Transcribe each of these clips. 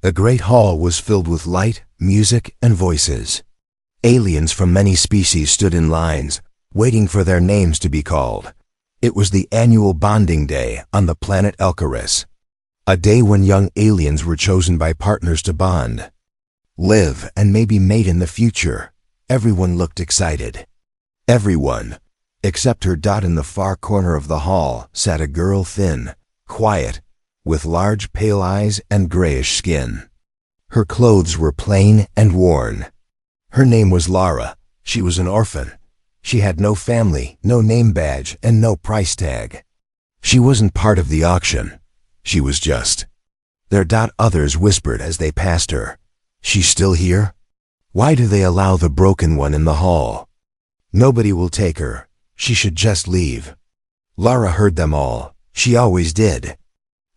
The great hall was filled with light, music, and voices. Aliens from many species stood in lines, waiting for their names to be called. It was the annual bonding day on the planet Elkaris, a day when young aliens were chosen by partners to bond, live, and maybe mate in the future. Everyone looked excited. Everyone, except her. In the far corner of the hall sat a girl, thin, quiet, with large pale eyes and grayish skin. Her clothes were plain and worn. Her name was Lara. She was an orphan. She had no family, no name badge, and no price tag. She wasn't part of the auction. She was just there. Others whispered as they passed her. She's still here? Why do they allow the broken one in the hall? Nobody will take her. She should just leave. Lara heard them all. She always did.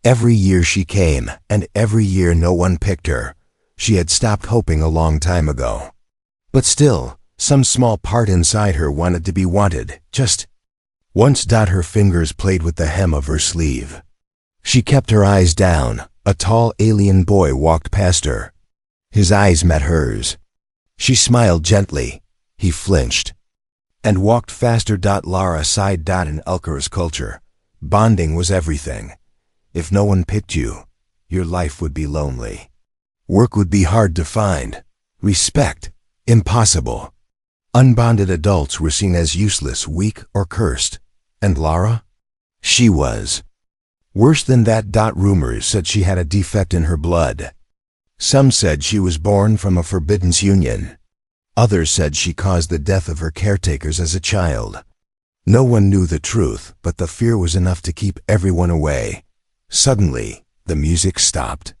Every year she came, and every year no one picked her. She had stopped hoping a long time ago. But still, some small part inside her wanted to be wanted, just once. Her fingers played with the hem of her sleeve. She kept her eyes down. A tall alien boy walked past her. His eyes met hers. She smiled gently. He flinched and walked faster. Lara sighed. In Elkaris culture, bonding was everything. If no one picked you, your life would be lonely. Work would be hard to find. Respect, impossible. Unbonded adults were seen as useless, weak, or cursed. And Lara? She was worse than that. Rumors said she had a defect in her blood. Some said she was born from a forbidden union. Others said she caused the death of her caretakers as a child. No one knew the truth, but the fear was enough to keep everyone away. Suddenly, the music stopped.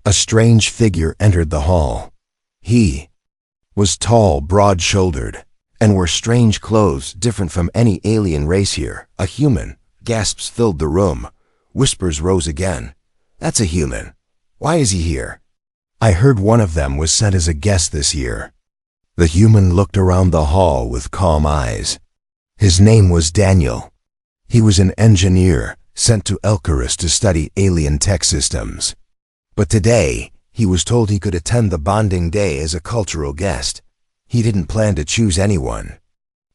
A strange figure entered the hall. He was tall, broad-shouldered, and wore strange clothes different from any alien race here. A human. Gasps filled the room. Whispers rose again. That's a human. Why is he here? I heard one of them was sent as a guest this year. The human looked around the hall with calm eyes. His name was Daniel. He was an engineer sent to Elkaris to study alien tech systems. But today, he was told he could attend the bonding day as a cultural guest. He didn't plan to choose anyone.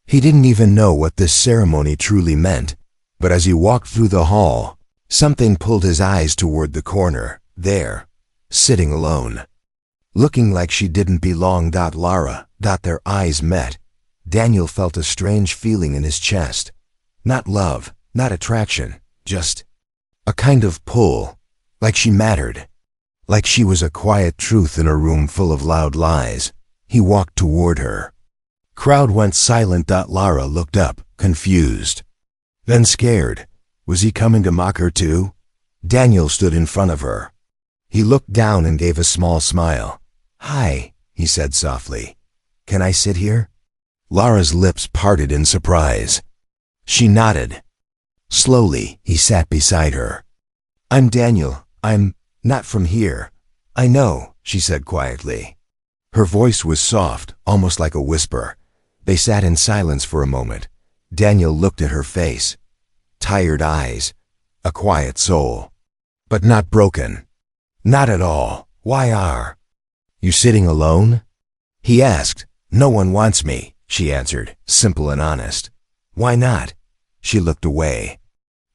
He didn't even know what this ceremony truly meant. But as he walked through the hall, something pulled his eyes toward the corner. There, sitting alone, looking like she didn't belong. Lara. Their eyes met. Daniel felt a strange feeling in his chest. Not love, not attraction, just a kind of pull, like she mattered, like she was a quiet truth in a room full of loud lies. He walked toward her. Crowd went silent. Lara looked up, confused, then scared. Was he coming to mock her too? Daniel stood in front of her. He looked down and gave a small smile. Hi, he said softly. Can I sit here? Lara's lips parted in surprise. She nodded. Slowly, he sat beside her. I'm Daniel. I'm not from here. I know, she said quietly. Her voice was soft, almost like a whisper. They sat in silence for a moment. Daniel looked at her face. Tired eyes. A quiet soul. But not broken. Not at all. Why are you sitting alone? He asked. No one wants me, she answered, simple and honest. Why not? She looked away.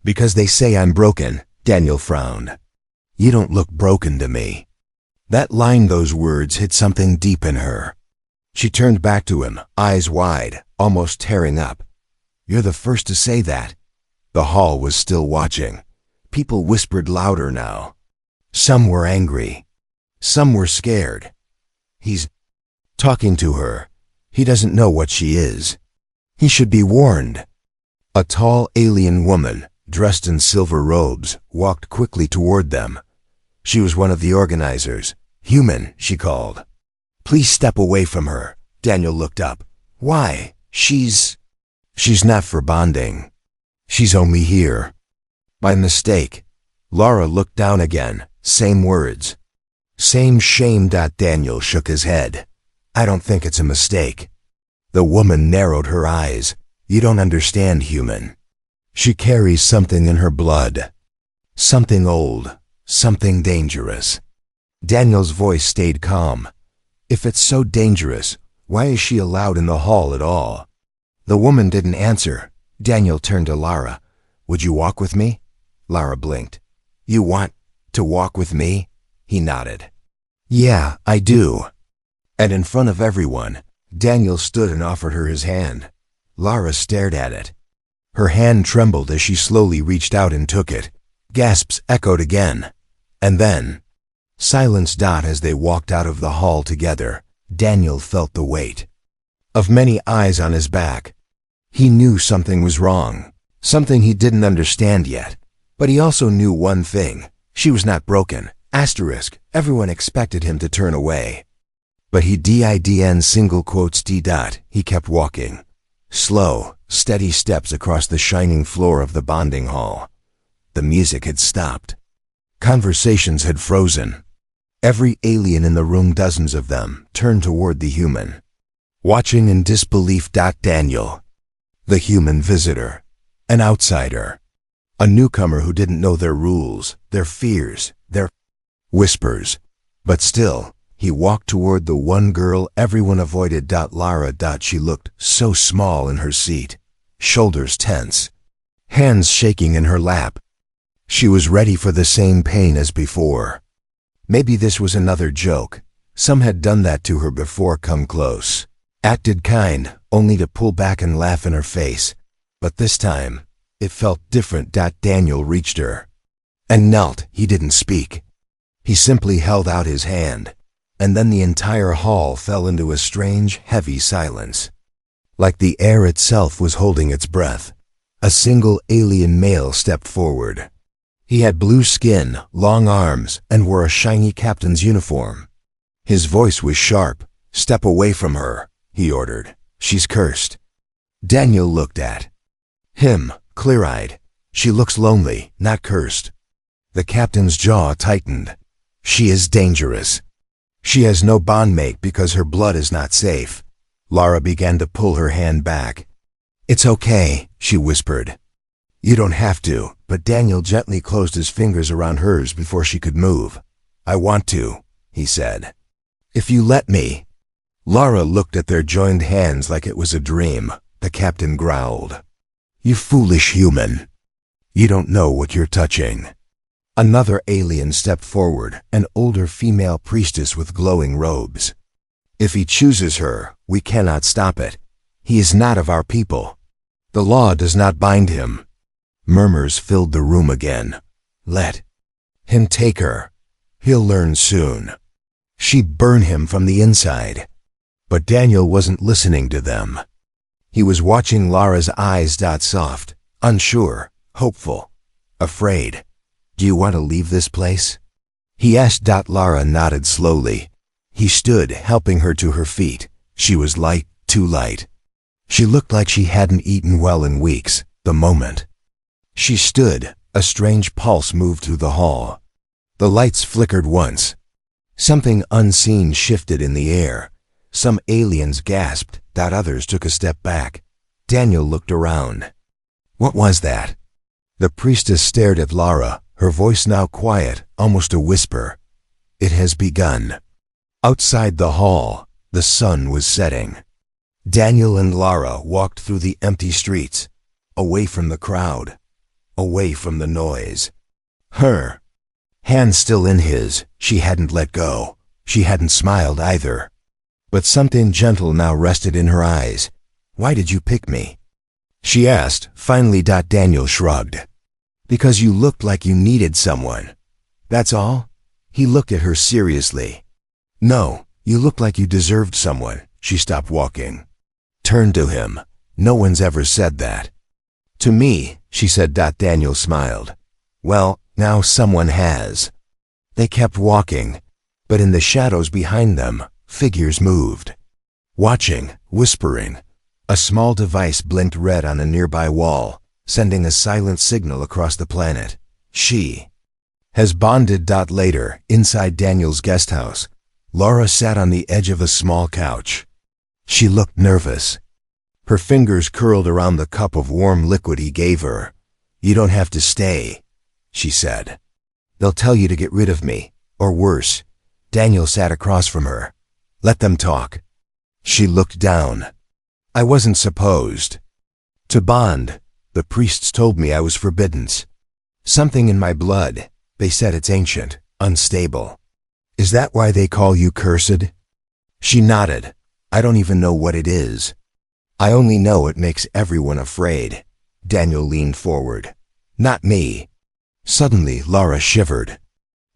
Because they say I'm broken, Daniel frowned. You don't look broken to me. That line, those words hit something deep in her. She turned back to him, eyes wide, almost tearing up. You're the first to say that. The hall was still watching. People whispered louder now. Some were angry. Some were scared. He's talking to her. He doesn't know what she is. He should be warned. A tall alien woman, dressed in silver robes, walked quickly toward them. She was one of the organizers. Human, she called. Please step away from her. Daniel looked up. Why? She's not for bonding. She's only here. By mistake. Lara looked down again. Same words. Same shame. Daniel shook his head. I don't think it's a mistake. The woman narrowed her eyes. You don't understand, human. She carries something in her blood. Something old. Something dangerous. Daniel's voice stayed calm. If it's so dangerous, why is she allowed in the hall at all? The woman didn't answer. Daniel turned to Lara. Would you walk with me? Lara blinked. You want to walk with me? He nodded. Yeah, I do. And in front of everyone, Daniel stood and offered her his hand. Lara stared at it. Her hand trembled as she slowly reached out and took it. Gasps echoed again. And then, silence. As they walked out of the hall together, Daniel felt the weight of many eyes on his back. He knew something was wrong, something he didn't understand yet. But he also knew one thing. She was not broken. Asterisk. Everyone expected him to turn away. But he didn't. Single quotes D. He kept walking. Slow, steady steps across the shining floor of the bonding hall. The music had stopped. Conversations had frozen. Every alien in the room, dozens of them, turned toward the human, watching in disbelief. Daniel, the human visitor, an outsider, a newcomer who didn't know their rules, their fears, their whispers. But still, he walked toward the one girl everyone avoided. Lara. She looked so small in her seat, shoulders tense, hands shaking in her lap. She was ready for the same pain as before. Maybe this was another joke. Some had done that to her before. Come close, acted kind, only to pull back and laugh in her face. But this time, it felt different. Daniel reached her and knelt. He didn't speak. He simply held out his hand. And then the entire hall fell into a strange, heavy silence. Like the air itself was holding its breath. A single alien male stepped forward. He had blue skin, long arms, and wore a shiny captain's uniform. His voice was sharp. Step away from her, he ordered. She's cursed. Daniel looked at him, clear-eyed. She looks lonely, not cursed. The captain's jaw tightened. She is dangerous. She has no bondmate because her blood is not safe. Lara began to pull her hand back. It's okay, she whispered. You don't have to, but Daniel gently closed his fingers around hers before she could move. I want to, he said. If you let me. Lara looked at their joined hands like it was a dream. The captain growled. You foolish human. You don't know what you're touching. Another alien stepped forward, an older female priestess with glowing robes. If he chooses her, we cannot stop it. He is not of our people. The law does not bind him. Murmurs filled the room again. Let him take her. He'll learn soon. She'd burn him from the inside. But Daniel wasn't listening to them. He was watching Lara's eyes. Soft, unsure, hopeful, afraid. Do you want to leave this place? He asked. Lara nodded slowly. He stood, helping her to her feet. She was light, too light. She looked like she hadn't eaten well in weeks. The moment she stood, a strange pulse moved through the hall. The lights flickered once. Something unseen shifted in the air. Some aliens gasped. Others took a step back. Daniel looked around. What was that? The priestess stared at Lara, her voice now quiet, almost a whisper. It has begun. Outside the hall, the sun was setting. Daniel and Lara walked through the empty streets, away from the crowd, away from the noise. Her hand still in his, she hadn't let go. She hadn't smiled either. But something gentle now rested in her eyes. Why did you pick me? She asked, finally. Daniel shrugged. Because you looked like you needed someone. That's all? He looked at her seriously. No, you looked like you deserved someone. She stopped walking. Turned to him. No one's ever said that. To me, she said. Daniel smiled. Well, now someone has. They kept walking, but in the shadows behind them, figures moved. Watching, whispering. A small device blinked red on a nearby wall, sending a silent signal across the planet. She has bonded. Later, inside Daniel's guest house, Lara sat on the edge of a small couch. She looked nervous. Her fingers curled around the cup of warm liquid he gave her. You don't have to stay, she said. They'll tell you to get rid of me, or worse, Daniel sat across from her. Let them talk. She looked down. I wasn't supposed to bond. The priests told me I was forbidden. Something in my blood. They said it's ancient, unstable. Is that why they call you cursed? She nodded. I don't even know what it is. I only know it makes everyone afraid. Daniel leaned forward. Not me. Suddenly, Laura shivered.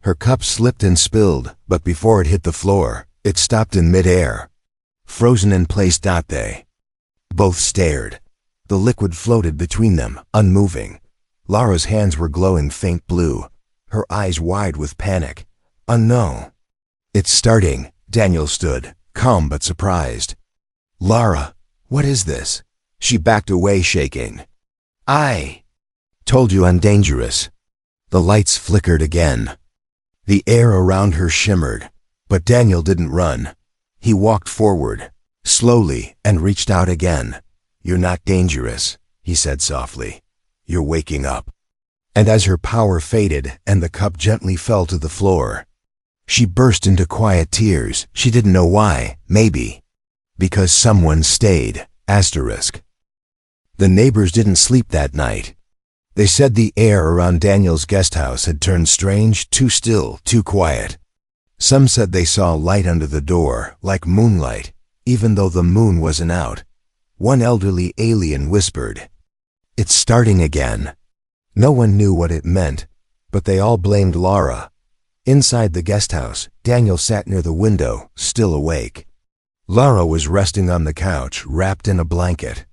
Her cup slipped and spilled, but before it hit the floor, it stopped in midair. Frozen in place. They both stared. The liquid floated between them, unmoving. Laura's hands were glowing faint blue, her eyes wide with panic. Unknown. It's starting. Daniel stood, calm but surprised. Lara, what is this? She backed away, shaking. I told you I'm dangerous. The lights flickered again. The air around her shimmered, but Daniel didn't run. He walked forward, slowly, and reached out again. You're not dangerous, he said softly. You're waking up. And as her power faded and the cup gently fell to the floor, she burst into quiet tears. She didn't know why. Maybe because someone stayed. Asterisk. The neighbors didn't sleep that night. They said the air around Daniel's guest house had turned strange, too still, too quiet. Some said they saw light under the door, like moonlight, even though the moon wasn't out. One elderly alien whispered, "It's starting again." No one knew what it meant, but they all blamed Laura. Inside the guest house, Daniel sat near the window, still awake. Laura was resting on the couch, wrapped in a blanket.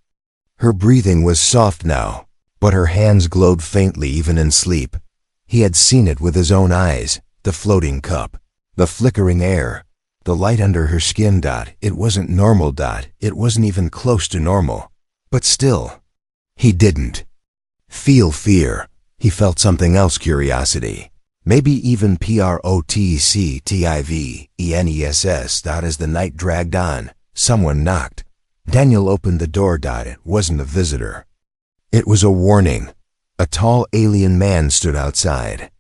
Her breathing was soft now, but her hands glowed faintly even in sleep. He had seen it with his own eyes, the floating cup, the flickering air, the light under her skin. It wasn't normal. It wasn't even close to normal. But still, he didn't feel fear. He felt something else, curiosity. Maybe even PROTECTIVENESS. As the night dragged on, someone knocked. Daniel opened the door. It wasn't a visitor. It was a warning. A tall alien man stood outside.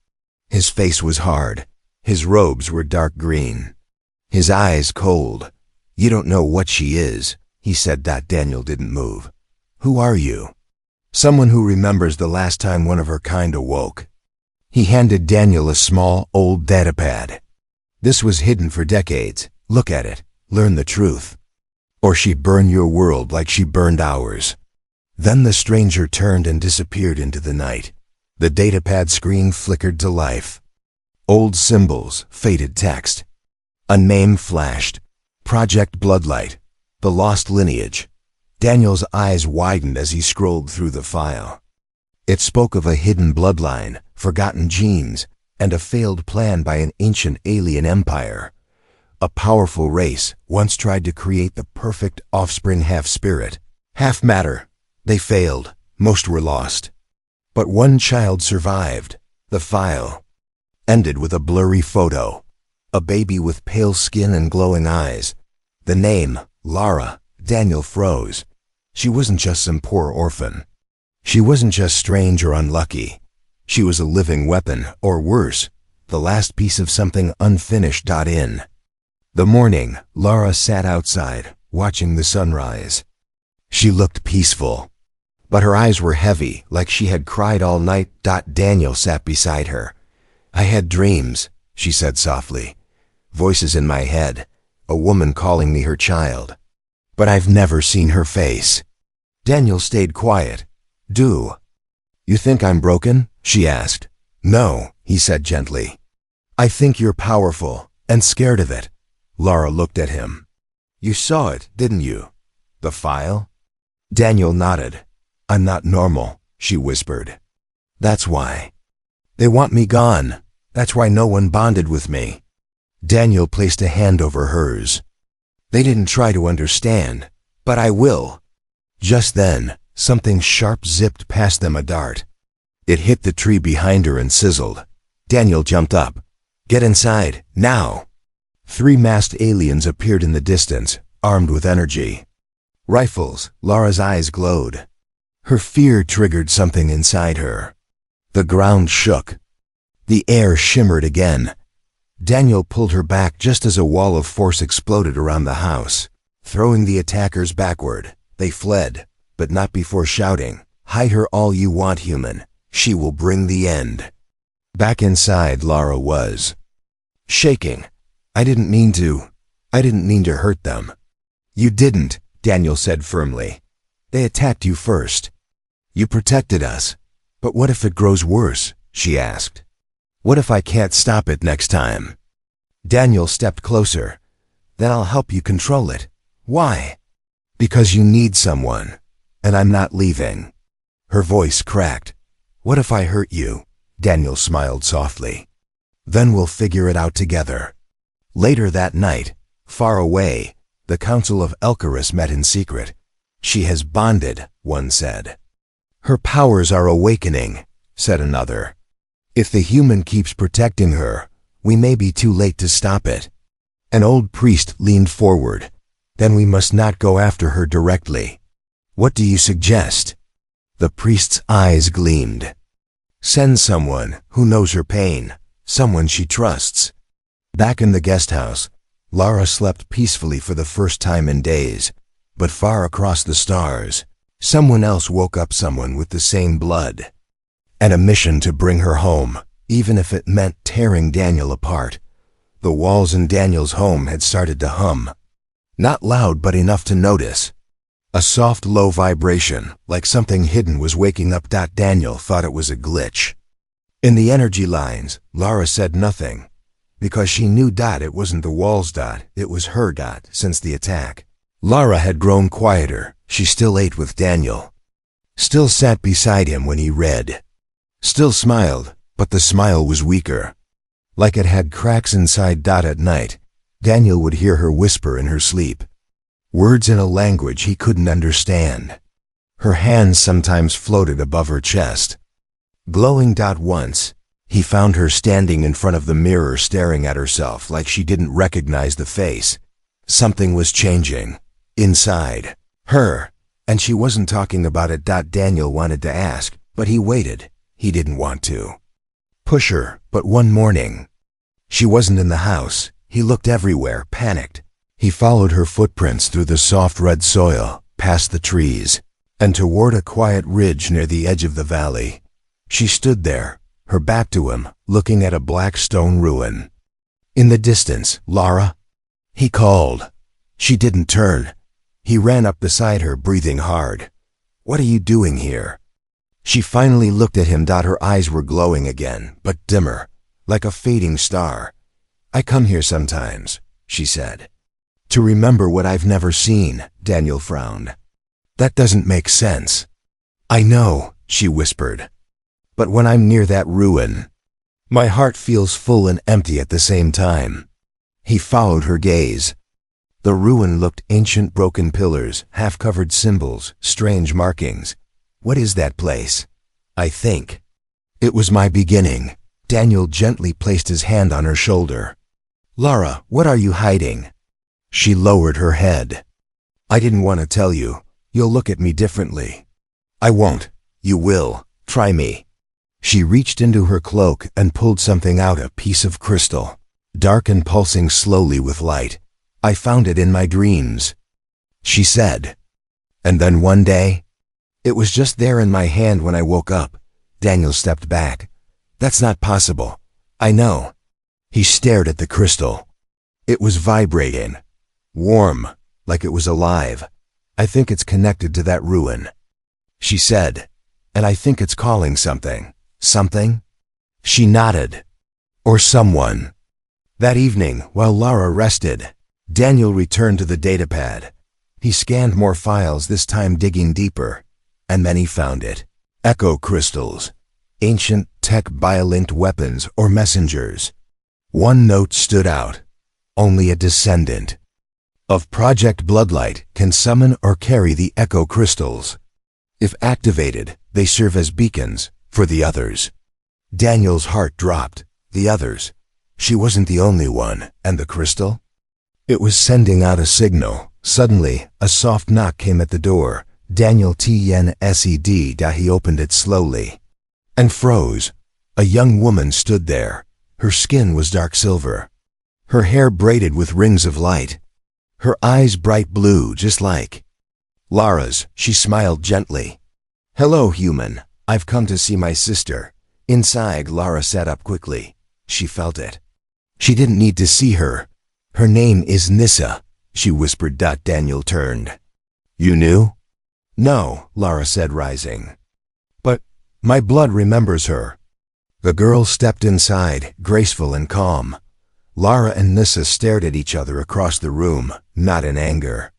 His face was hard. His robes were dark green. His eyes cold. You don't know what she is, he said. Daniel didn't move. Who are you? Someone who remembers the last time one of her kind awoke. He handed Daniel a small, old datapad. This was hidden for decades. Look at it. Learn the truth. Or she'd burn your world like she burned ours. Then the stranger turned and disappeared into the night. The datapad screen flickered to life. Old symbols, faded text. A name flashed. Project Bloodlight. The lost lineage. Daniel's eyes widened as he scrolled through the file. It spoke of a hidden bloodline, forgotten genes, and a failed plan by an ancient alien empire. A powerful race once tried to create the perfect offspring, half spirit, half matter. They failed. Most were lost. But one child survived. The file ended with a blurry photo. A baby with pale skin and glowing eyes. The name, Lara. Daniel froze. She wasn't just some poor orphan. She wasn't just strange or unlucky. She was a living weapon, or worse, the last piece of something unfinished. In the morning, Lara sat outside, watching the sunrise. She looked peaceful, but her eyes were heavy, like she had cried all night. Daniel sat beside her. I had dreams, she said softly. Voices in my head, a woman calling me her child. But I've never seen her face. Daniel stayed quiet. Do you think I'm broken? She asked. No, he said gently. I think you're powerful, and scared of it. Lara looked at him. You saw it, didn't you? The file? Daniel nodded. I'm not normal, she whispered. That's why. They want me gone. That's why no one bonded with me. Daniel placed a hand over hers. They didn't try to understand, but I will. Just then, something sharp zipped past them, a dart. It hit the tree behind her and sizzled. Daniel jumped up. Get inside, now. 3 masked aliens appeared in the distance, armed with energy. Rifles. Lara's eyes glowed. Her fear triggered something inside her. The ground shook. The air shimmered again. Daniel pulled her back just as a wall of force exploded around the house. Throwing the attackers backward, they fled, but not before shouting, "Hide her all you want, human. She will bring the end." Back inside, Lara was shaking. I didn't mean to hurt them." "You didn't," Daniel said firmly. "They attacked you first. You protected us. But what if it grows worse?" she asked. "What if I can't stop it next time?" Daniel stepped closer. "Then I'll help you control it." "Why?" "Because you need someone, and I'm not leaving." Her voice cracked. "What if I hurt you?" Daniel smiled softly. "Then we'll figure it out together." Later that night, far away, the Council of Elkarus met in secret. "She has bonded," one said. "Her powers are awakening," said another. "If the human keeps protecting her, we may be too late to stop it." An old priest leaned forward. "Then we must not go after her directly." "What do you suggest?" The priest's eyes gleamed. "Send someone who knows her pain, someone she trusts." Back in the guest house, Lara slept peacefully for the first time in days. But far across the stars, someone else woke up, someone with the same blood. And a mission to bring her home, even if it meant tearing Daniel apart. The walls in Daniel's home had started to hum. Not loud, but enough to notice. A soft, low vibration, like something hidden was waking up. Daniel thought it was a glitch. In the energy lines, Lara said nothing, because she knew it wasn't the walls. It was her. Since the attack, Lara had grown quieter. She still ate with Daniel, still sat beside him when he read, still smiled, but the smile was weaker, like it had cracks inside. At night, Daniel would hear her whisper in her sleep, words in a language he couldn't understand. Her hands sometimes floated above her chest, glowing. Once, he found her standing in front of the mirror staring at herself like she didn't recognize the face. Something was changing inside her, and she wasn't talking about it. Daniel wanted to ask, but he waited. He didn't want to push her. But one morning, she wasn't in the house. He looked everywhere, panicked. He followed her footprints through the soft red soil, past the trees, and toward a quiet ridge near the edge of the valley. She stood there, her back to him, looking at a black stone ruin. "In the distance, Lara," he called. She didn't turn. He ran up beside her, breathing hard. "What are you doing here?" She finally looked at him. Her eyes were glowing again, but dimmer, like a fading star. "I come here sometimes," she said, "to remember what I've never seen." Daniel frowned. "That doesn't make sense." "I know," she whispered. "But when I'm near that ruin, my heart feels full and empty at the same time." He followed her gaze. The ruin looked ancient, broken pillars, half-covered symbols, strange markings. "What is that place?" "I think it was my beginning." Daniel gently placed his hand on her shoulder. "Lara, what are you hiding?" She lowered her head. "I didn't want to tell you. You'll look at me differently." "I won't. You will. Try me." She reached into her cloak and pulled something out, a piece of crystal, dark and pulsing slowly with light. "I found it in my dreams," she said. "And then one day, it was just there in my hand when I woke up." Daniel stepped back. "That's not possible." "I know." He stared at the crystal. It was vibrating, warm, like it was alive. "I think it's connected to that ruin," she said. "And I think it's calling something." "Something?" She nodded. "Or someone." That evening, while Lara rested, Daniel returned to the datapad. He scanned more files, this time digging deeper, and then he found it. Echo crystals. Ancient tech biolinked weapons or messengers. One note stood out. Only a descendant of Project Bloodlight can summon or carry the echo crystals. If activated, they serve as beacons for the others. Daniel's heart dropped. The others. She wasn't the only one. And the crystal? It was sending out a signal. Suddenly, a soft knock came at the door. Daniel TNSED. He opened it slowly and froze. A young woman stood there. Her skin was dark silver, her hair braided with rings of light, her eyes bright blue just like Lara's. She smiled gently. "Hello, human. I've come to see my sister." Inside, Lara sat up quickly. She felt it. She didn't need to see her. "Her name is Nissa," she whispered. Daniel turned. "You knew?" "No," Lara said, rising. "But my blood remembers her." The girl stepped inside, graceful and calm. Lara and Nissa stared at each other across the room, not in anger,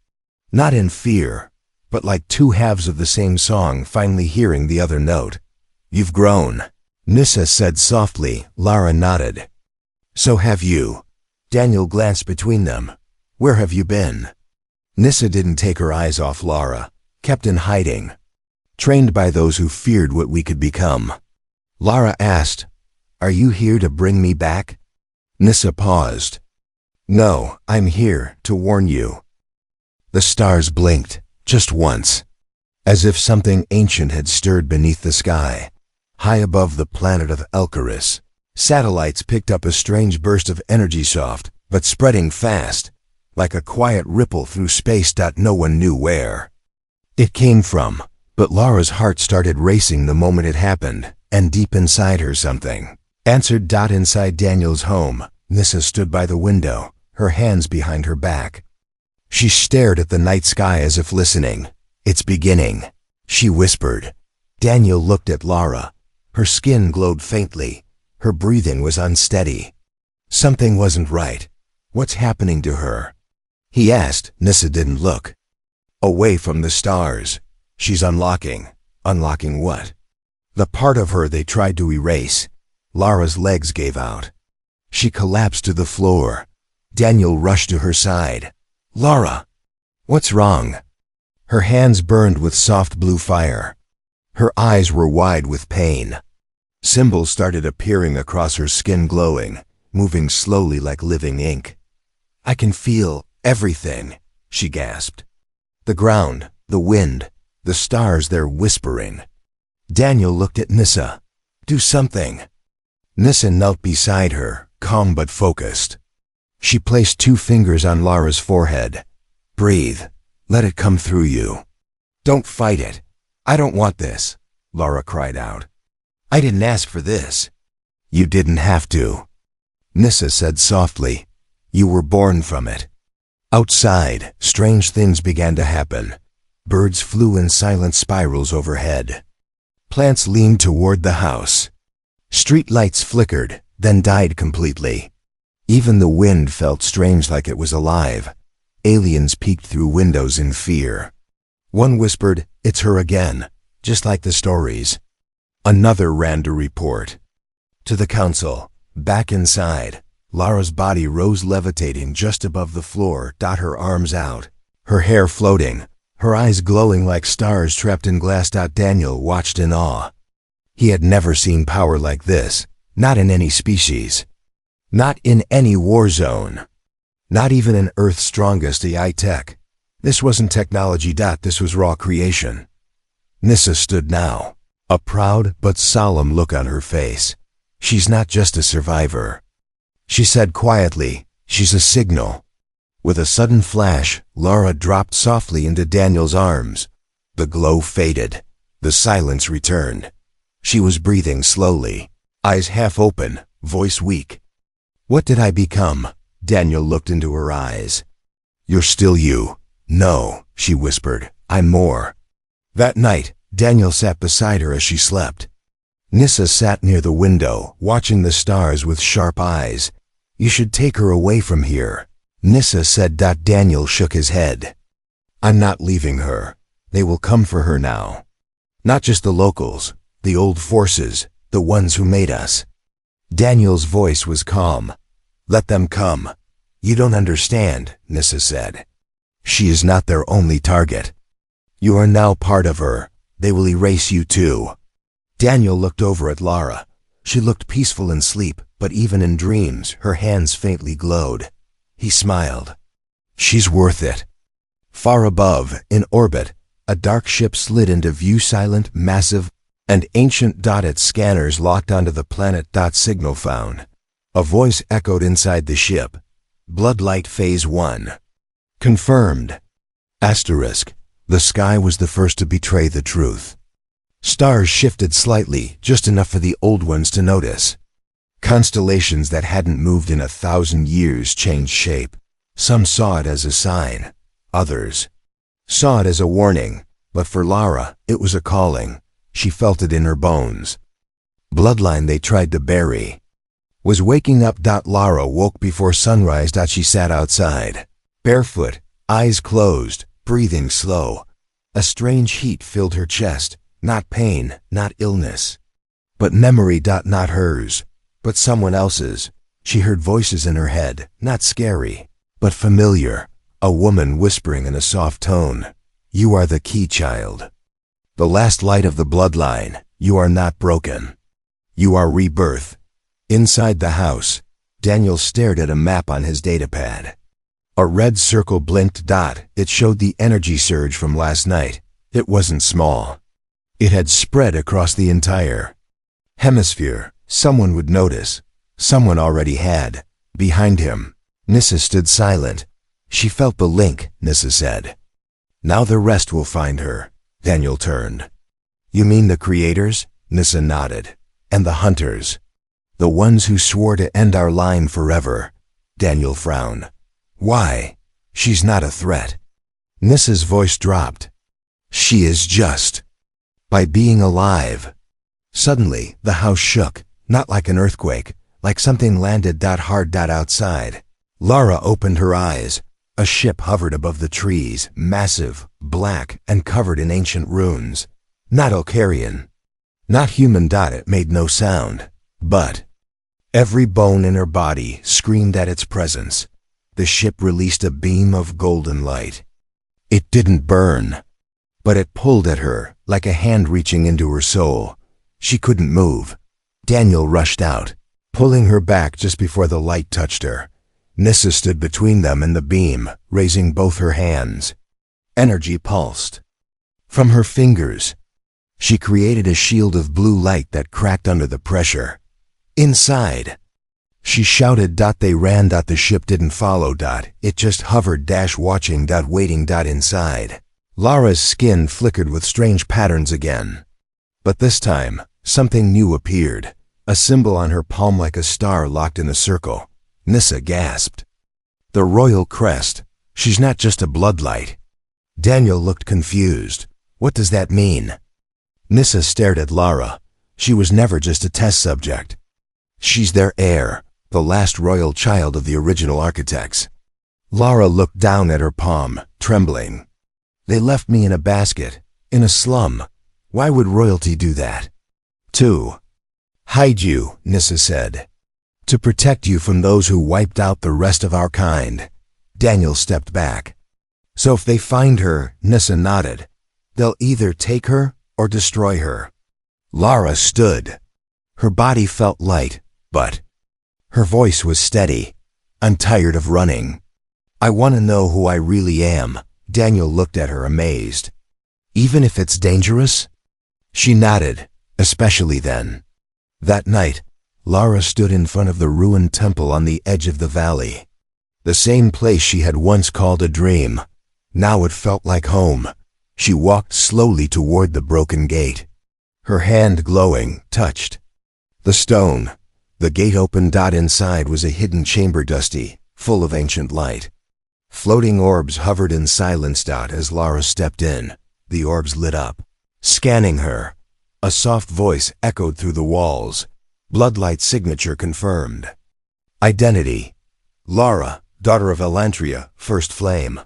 not in fear, but like two halves of the same song finally hearing the other note. "You've grown," Nissa said softly. Lara nodded. "So have you." Daniel glanced between them. "Where have you been?" Nissa didn't take her eyes off Lara, kept in hiding. "Trained by those who feared what we could become." Lara asked, "Are you here to bring me back?" Nissa paused. "No, I'm here to warn you." The stars blinked, just once, as if something ancient had stirred beneath the sky. High above the planet of Elkaris, satellites picked up a strange burst of energy, soft, but spreading fast, like a quiet ripple through space. No one knew where it came from, but Lara's heart started racing the moment it happened, and deep inside her something answered. Inside Daniel's home, Nissa stood by the window, her hands behind her back. She stared at the night sky as if listening. "It's beginning," she whispered. Daniel looked at Lara. Her skin glowed faintly. Her breathing was unsteady. Something wasn't right. "What's happening to her?" he asked. Nissa didn't look. "Away from the stars. She's unlocking." "Unlocking what?" "The part of her they tried to erase." Lara's legs gave out. She collapsed to the floor. Daniel rushed to her side. "Lara, what's wrong?" Her hands burned with soft blue fire. Her eyes were wide with pain. Symbols started appearing across her skin, glowing, moving slowly like living ink. "I can feel everything," she gasped. "The ground, the wind, the stars, they're whispering." Daniel looked at Nissa. "Do something." Nissa knelt beside her, calm but focused. She placed 2 fingers on Lara's forehead. "Breathe. Let it come through you. Don't fight it." "I don't want this," Lara cried out. "I didn't ask for this." "You didn't have to," Nissa said softly. "You were born from it." Outside, strange things began to happen. Birds flew in silent spirals overhead. Plants leaned toward the house. Street lights flickered, then died completely. Even the wind felt strange, like it was alive. Aliens peeked through windows in fear. One whispered, "It's her again," just like the stories. Another ran to report to the council. Back inside, Lara's body rose, levitating just above the floor. Her arms out, her hair floating, her eyes glowing like stars trapped in glass. Daniel watched in awe. He had never seen power like this, not in any species, not in any war zone, not even in Earth's strongest AI tech. This wasn't technology. This was raw creation. Nissa stood now, a proud but solemn look on her face. "She's not just a survivor," she said quietly. "She's a signal." With a sudden flash, Lara dropped softly into Daniel's arms. The glow faded. The silence returned. She was breathing slowly, eyes half open, voice weak. "What did I become?" Daniel looked into her eyes. "You're still you." "No," she whispered. "I'm more." That night, Daniel sat beside her as she slept. Nissa sat near the window, watching the stars with sharp eyes. "You should take her away from here," Nissa said. Daniel shook his head. "I'm not leaving her. They will come for her now. Not just the locals, the old forces, the ones who made us." Daniel's voice was calm. "Let them come." "You don't understand," Nissa said. "She is not their only target. You are now part of her. They will erase you too." Daniel looked over at Lara. She looked peaceful in sleep, but even in dreams, her hands faintly glowed. He smiled. "She's worth it." Far above, in orbit, a dark ship slid into view, silent, massive, and ancient. Its scanners locked onto the planet. Signal found. A voice echoed inside the ship. Bloodlight Phase 1. Confirmed. Asterisk. The sky was the first to betray the truth. Stars shifted slightly, just enough for the old ones to notice. Constellations that hadn't moved in 1,000 years changed shape. Some saw it as a sign. Others saw it as a warning. But for Lara, it was a calling. She felt it in her bones. Bloodline they tried to bury. Was waking up. Lara woke before sunrise. She sat outside, barefoot, eyes closed, breathing slow. A strange heat filled her chest. Not pain, not illness, but memory. Not hers, but someone else's. She heard voices in her head, not scary, but familiar. A woman whispering in a soft tone, "You are the key, child. The last light of the bloodline. You are not broken. You are rebirth." Inside the house, Daniel stared at a map on his datapad. A red circle blinked. It showed the energy surge from last night. It wasn't small. It had spread across the entire hemisphere. Someone would notice. Someone already had. Behind him, Nissa stood silent. She felt the link, Nissa said. "Now the rest will find her." Daniel turned. "You mean the creators?" Nissa nodded. "And the hunters? The ones who swore to end our line forever." Daniel frowned. "Why? She's not a threat." Nissa's voice dropped. "She is just. By being alive." Suddenly, the house shook, not like an earthquake, like something landed hard outside. Lara opened her eyes. A ship hovered above the trees, massive, black, and covered in ancient runes. Not Elkarian. Not human. It made no sound. But every bone in her body screamed at its presence. The ship released a beam of golden light. It didn't burn, but it pulled at her, like a hand reaching into her soul. She couldn't move. Daniel rushed out, pulling her back just before the light touched her. Nissa stood between them and the beam, raising both her hands. Energy pulsed from her fingers. She created a shield of blue light that cracked under the pressure. Inside, she shouted. They ran. The ship didn't follow. It just hovered, watching. Waiting. Inside, Lara's skin flickered with strange patterns again. But this time, something new appeared. A symbol on her palm, like a star locked in a circle. Nissa gasped. "The royal crest. She's not just a bloodlight." Daniel looked confused. "What does that mean?" Nissa stared at Lara. She was never just a test subject. She's their heir, the last royal child of the original architects. Lara looked down at her palm, trembling. "They left me in a basket, in a slum. Why would royalty do that?" "To hide you," Nissa said. "To protect you from those who wiped out the rest of our kind." Daniel stepped back. "So if they find her," Nissa nodded, "they'll either take her or destroy her." Lara stood. Her body felt light, but her voice was steady. "I'm tired of running. I want to know who I really am." Daniel looked at her amazed. "Even if it's dangerous?" She nodded, especially then. That night, Lara stood in front of the ruined temple on the edge of the valley. The same place she had once called a dream. Now it felt like home. She walked slowly toward the broken gate. Her hand glowing, touched the stone. The gate opened. Inside was a hidden chamber, dusty, full of ancient light. Floating orbs hovered in silence. As Lara stepped in, the orbs lit up, scanning her. A soft voice echoed through the walls. Bloodlight signature confirmed. Identity: Lara, daughter of Elantria, first flame.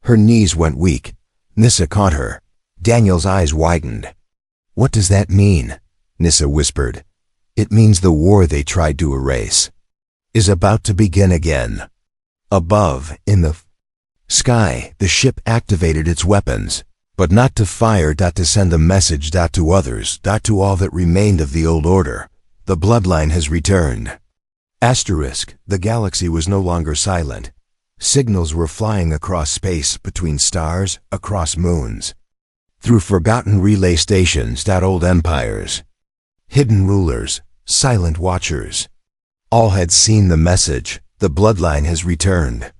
Her knees went weak. Nissa caught her. Daniel's eyes widened. "What does that mean?" Nissa whispered. "It means the war they tried to erase is about to begin again." Above, in the sky, the ship activated its weapons, but not to fire. To send a message. To others. To all that remained of the old order. The bloodline has returned. Asterisk, the galaxy was no longer silent. Signals were flying across space, between stars, across moons. Through forgotten relay stations. Old empires. Hidden rulers, silent watchers. All had seen the message, The bloodline has returned.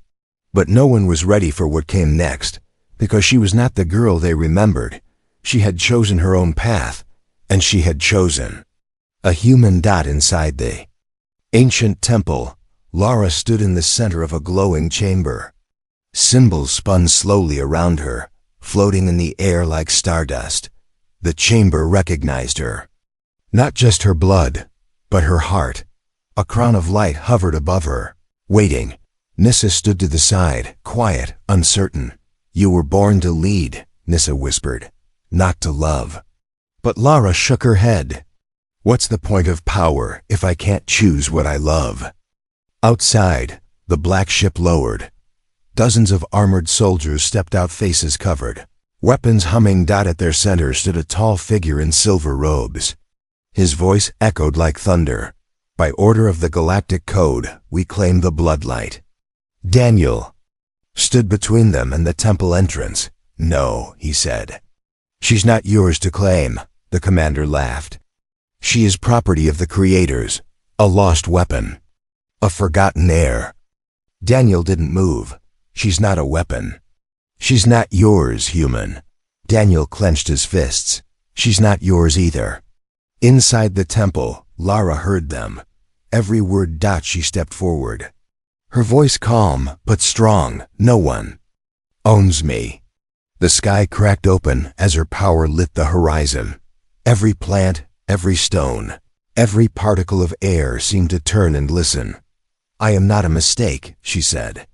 But no one was ready for what came next, because she was not the girl they remembered. She had chosen her own path, and she had chosen a human dot inside the ancient temple. Lara stood in the center of a glowing chamber. Symbols spun slowly around her, floating in the air like stardust. The chamber recognized her. Not just her blood, but her heart. A crown of light hovered above her, waiting. Nissa stood to the side, quiet, uncertain. "You were born to lead," Nissa whispered, "not to love." But Lara shook her head. "What's the point of power if I can't choose what I love?" Outside, the black ship lowered. Dozens of armored soldiers stepped out, faces covered. Weapons humming. At their center stood a tall figure in silver robes. His voice echoed like thunder. "By order of the Galactic Code, we claim the Bloodlight." Daniel stood between them and the temple entrance. "No," he said. "She's not yours to claim," the commander laughed. "She is property of the creators, a lost weapon, a forgotten heir." Daniel didn't move. "She's not a weapon. She's not yours, human." Daniel clenched his fists. "She's not yours either." Inside the temple, Lara heard them. Every word. She stepped forward. Her voice calm, but strong. "No one owns me." The sky cracked open as her power lit the horizon. Every plant, every stone, every particle of air seemed to turn and listen. "I am not a mistake," she said.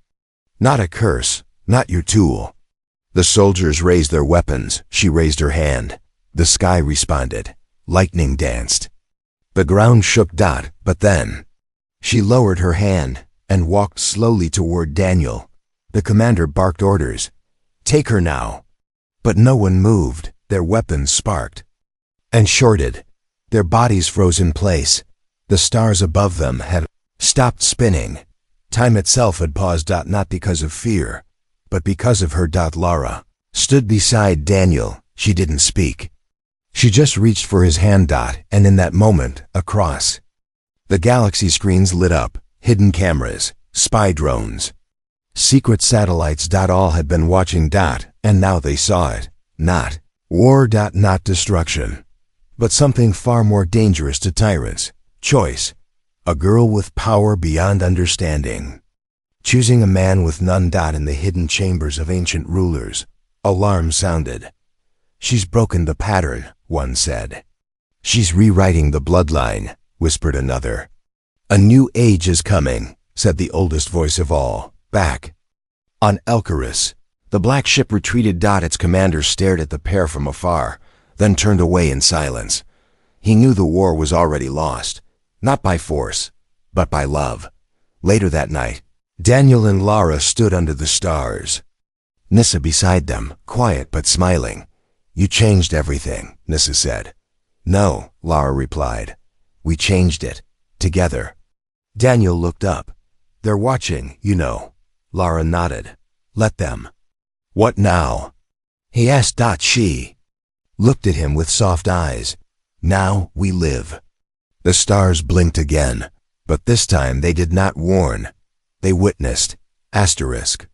"Not a curse, not your tool." The soldiers raised their weapons. She raised her hand. The sky responded. Lightning danced. The ground shook. But then she lowered her hand and walked slowly toward Daniel. The commander barked orders. "Take her now." But no one moved. Their weapons sparked and shorted. Their bodies froze in place. The stars above them had stopped spinning. Time itself had paused. Not because of fear, but because of her. Lara stood beside Daniel. She didn't speak. She just reached for his hand. And in that moment, across the galaxy, screens lit up. Hidden cameras, spy drones, secret satellites. All had been watching. And now they saw it. Not war. Not destruction, but something far more dangerous to tyrants. Choice. A girl with power beyond understanding, choosing a man with none. In the hidden chambers of ancient rulers, alarm sounded. "She's broken the pattern," one said. "She's rewriting the bloodline," whispered another. "A new age is coming," said the oldest voice of all. Back on Elcarus, the black ship retreated. Its commander stared at the pair from afar, then turned away in silence. He knew the war was already lost, not by force, but by love. Later that night, Daniel and Lara stood under the stars. Nissa beside them, quiet but smiling. "You changed everything," Nissa said. "No," Lara replied. "We changed it, together." Daniel looked up. "They're watching, you know." Lara nodded. "Let them." "What now?" he asked. She looked at him with soft eyes. "Now we live." The stars blinked again, but this time they did not warn. They witnessed. Asterisk.